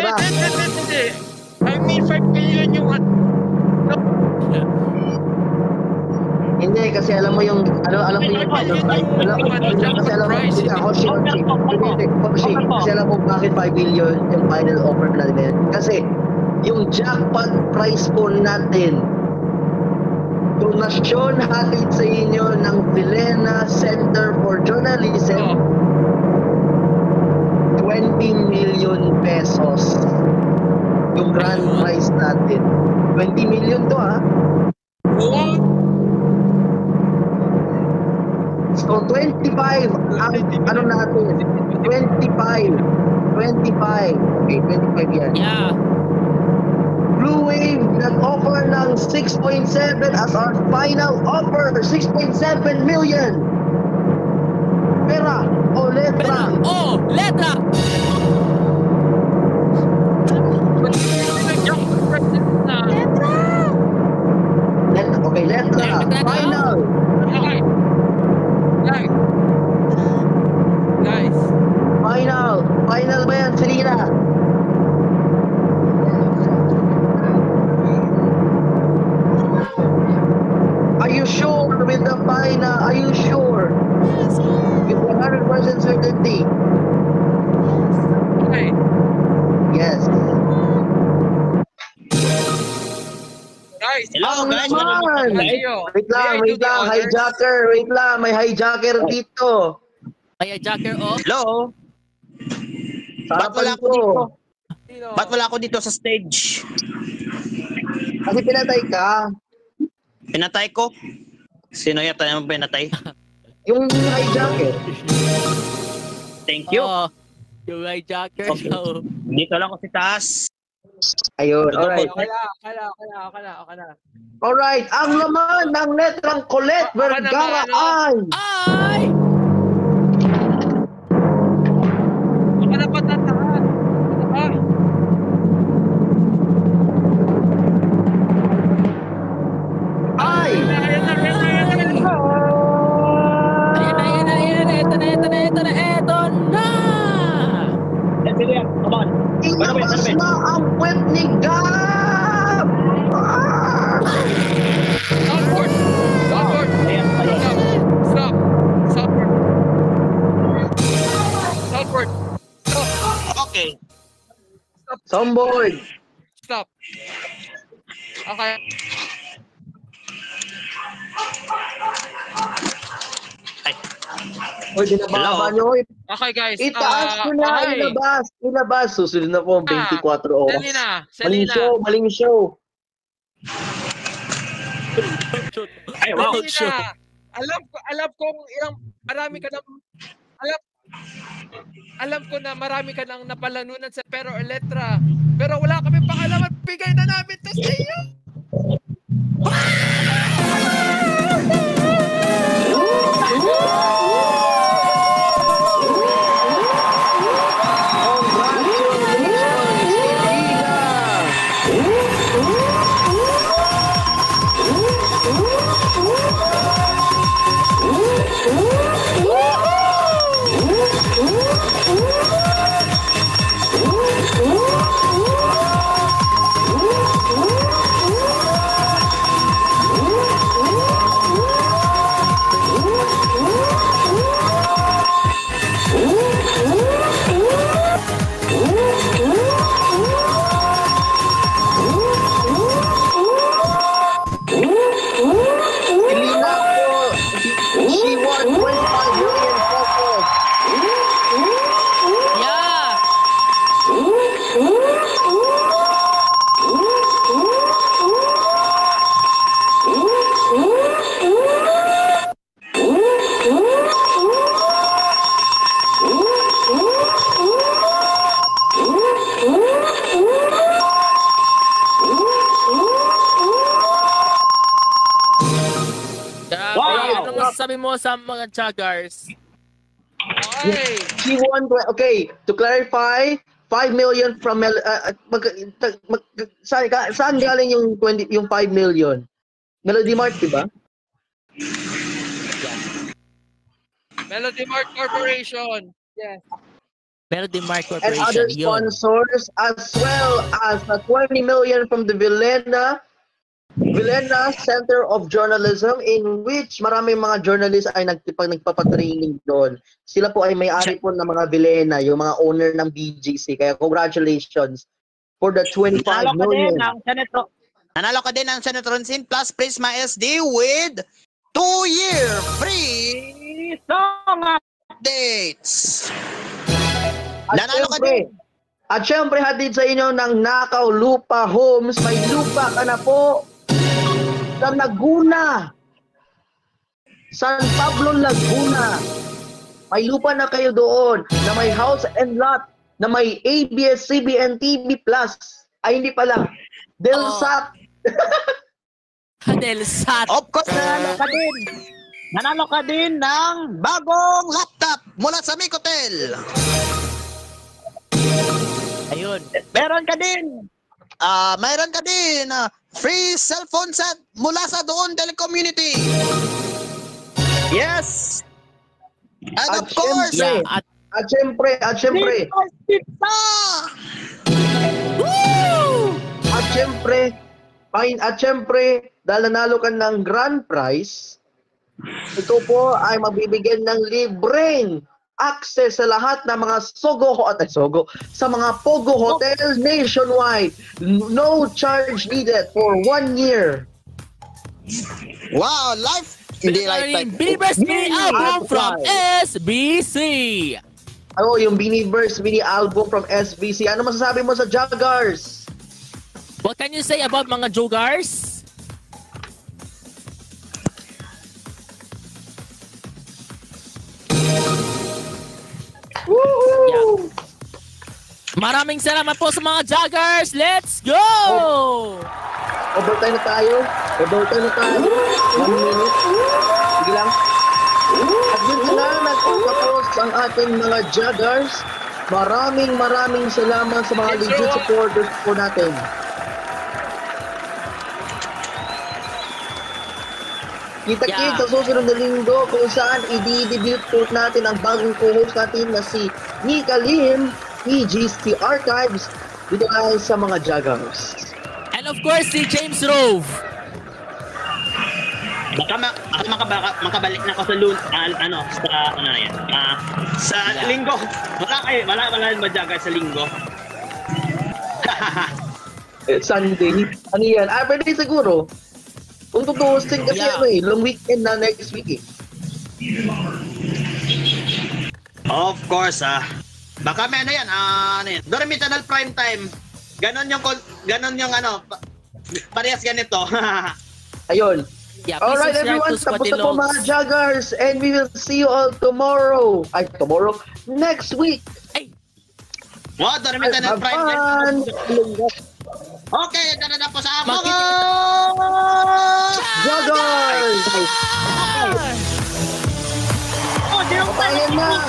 letra. Hindi. I mean, 5 million yung Hindi, kasi alam mo yung, alam mo yung final price. Kasi alam mo, hindi ka, Hoshi. Kasi alam mo bakit 5 million yung final offer natin. Kasi, yung jackpot price po natin, donasyon hatid sa inyo ng Vilena Center for Journalism, 20 million pesos. Yung grand prize natin. 20 million to, ha? So, 25 ang ano natin? 25. Okay, 25 yan. Yeah. Blue Wave nag-offer ng 6.7 as our final offer. 6.7 million. Pera o letra? Letra! Okay, letra. Final. Okay. Guys. Final ba yan, Selena? Are you sure with the final? Are you sure? With 100% certainty? Okay. Yes. Guys. Hello, guys. Wait lang. Hijacker. Wait lang. May hijacker dito. Ay, Jacker, Hello? Ba't wala ako dito? Ba't wala ako dito sa stage? Kasi pinatay ka. Pinatay ko? Sino yata naman pinatay? Yung hijacker. Thank you. Yung Jacker. Okay. Dito lang ako sa taas. Ayun, alright. Kala. Alright, ang laman ng letrang Colette Vergara ay... Ay! Baka na patatahan. Ay! Ayan na. Ito na! Come on. Inabas na ang puwet ni Gab! Stop. Okay. Soundboard! Stop. Okay. Ay. Uy, binababa nyo. Okay, guys. Itaas nyo na, ilabas. Susunod na po, 24 oras. Selena. Maling show. Ay, wow. Selena. Alam ko alam ko na marami ka nang napalanunan sa pero or letra. Pero wala kami pakialaman. Bigay na namin to sa iyo. She won 25 million pesos. Yeah! Ano masasabi mo sa mga Jaggers? Okay. She won, okay, to clarify, 5 million from saan galing yung 5 million? Melody Mart, di ba? Melody Mart Corporation. Yes. Verdimark and other Corporation, yun. sponsors, as well as 20 million from the Vilena Center of Journalism, in which maraming mga journalists ay nagpapatraining doon. Sila po ay may-ari po ng mga Vilena, yung mga owner ng BGC. Kaya congratulations for the 25 million. Nanalo ka din ng Senatronsin plus Prisma SD with 2-year free song updates. At syempre, hatid sa inyo ng Nakaw Lupa Homes. May lupa ka na po sa Laguna. San Pablo, Laguna. May lupa na kayo doon na may house and lot na may ABS-CBN TV Plus. Ay, hindi pala. Delsat. Delsat. Of course, nanalo ka din ng bagong laptop mula sa Mikotel. Ayun. Meron ka din free cellphone set mula sa Doon Telecommunity. Yes. And of course, at syempre, dahil nanalo ka ng grand prize, ito po ay mabibigyan ng libreng access sa lahat ng mga sa mga Pogo hotels nationwide. No charge needed for 1 year. Wow, hindi lifetime. Biniverse mini album from SBC. Yung Biniverse mini album from SBC. Ano masasabi mo sa Joggers? What can you say about mga Joggers? Yeah. Maraming salamat po sa mga Joggers. Let's go! Overtime na tayo. 1 minute. Sige lang. At yun na nagtatapos ang ating mga Joggers. Maraming salamat sa mga legit supporters po natin. Kita-kit sa susunod na linggo kung saan i-debut po natin ang bagong co-host natin na si Nika Lim, EGC Archives, dito lang sa mga Joggers. And of course, si James Rove. Baka makabalik na ako sa linggo. Wala ba Joggers sa linggo? Sunday. Ano yan? Friday siguro. Kung tutusin kasi long weekend na next week Of course, baka may Doremi Channel Prime Time. Ganon yung parehas ganito. Ayun. Yeah, alright everyone, tapos na po mga Joggers, and we will see you all tomorrow. Next week. Wow, Doremi Channel Prime Time. Okay, dala na po sa mga Joggers! Patayin na!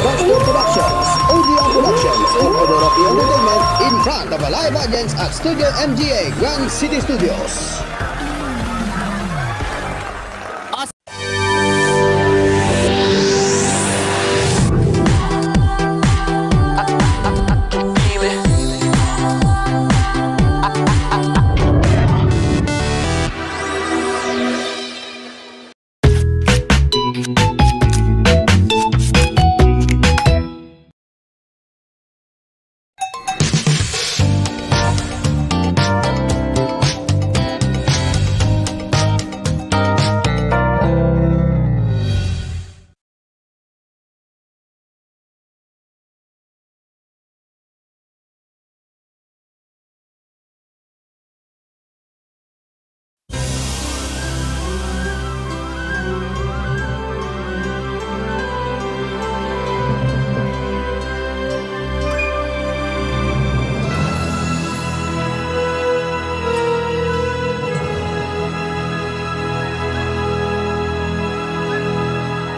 Gospel Productions, Odeon Productions, and Odoropi Entertainment in front of a live audience at Studio MGA Grand City Studios.